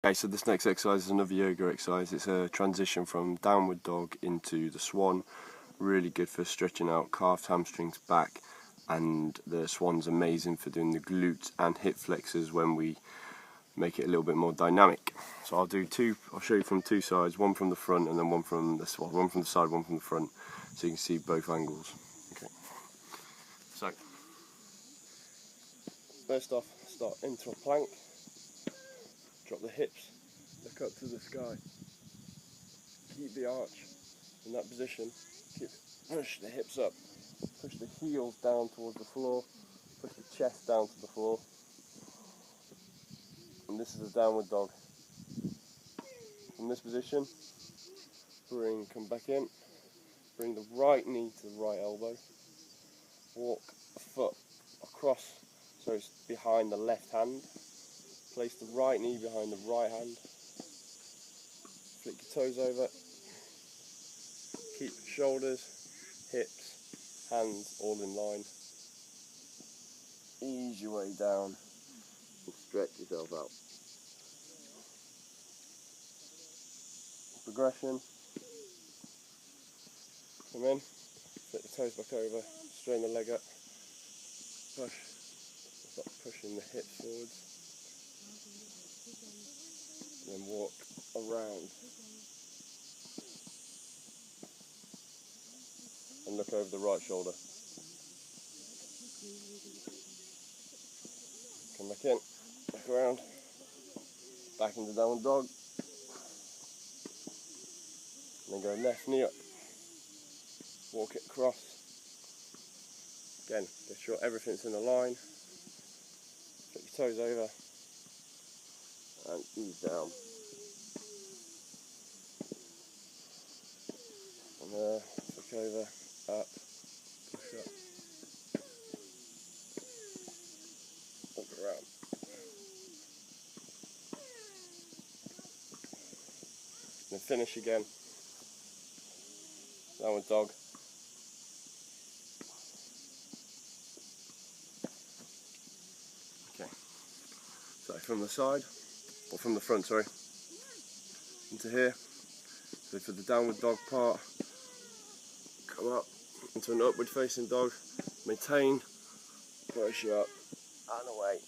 Okay, so this next exercise is another yoga exercise. It's a transition from downward dog into the swan. Really good for stretching out calves, hamstrings, back, and the swan's amazing for doing the glutes and hip flexors when we make it a little bit more dynamic. So I'll show you from two sides, one from the front and then one from the swan, one from the side, one from the front, so you can see both angles. Okay. So first off, start into a plank. Drop the hips, look up to the sky. Keep the arch in that position. Push the hips up. Push the heels down towards the floor. Push the chest down to the floor. And this is a downward dog. From this position, come back in. Bring the right knee to the right elbow. Walk a foot across so it's behind the left hand. Place the right knee behind the right hand. Flick your toes over. Keep shoulders, hips, hands all in line. Ease your way down and stretch yourself out. Progression. Come in, flip the toes back over, straighten the leg up, push, start pushing the hips forwards, and then walk around and look over the right shoulder. Come back in, back around, back into downward dog, and then go left knee up, walk it across. Again, make sure everything's in a line. Flip your toes over and ease down. And flick over, up, push up, walk around. Then finish again. Downward dog. Okay. So from the side, or from the front, sorry, into here. So for the downward dog part, come up into an upward facing dog, maintain, push you up and away.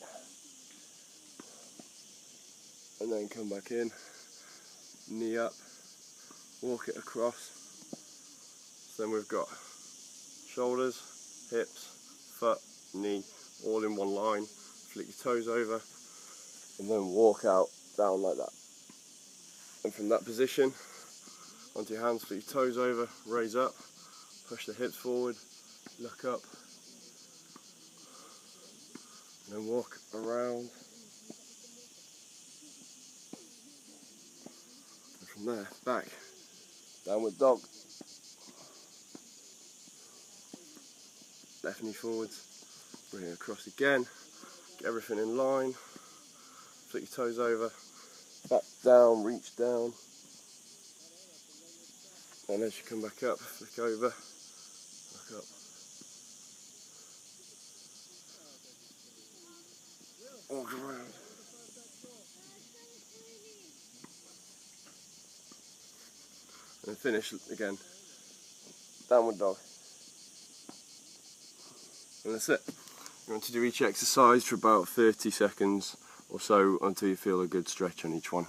And then come back in, knee up, walk it across. So then we've got shoulders, hips, foot, knee, all in one line. Flick your toes over and then walk out down like that. And from that position, onto your hands, flick your toes over, raise up, push the hips forward, look up, and then walk around. And from there, back, downward dog. Left knee forwards, bring it across again, get everything in line, flick your toes over, back down, reach down, and as you come back up, flick over, look up, walk around, and finish again, downward dog. And that's it. You want to do each exercise for about 30 seconds or so until you feel a good stretch on each one.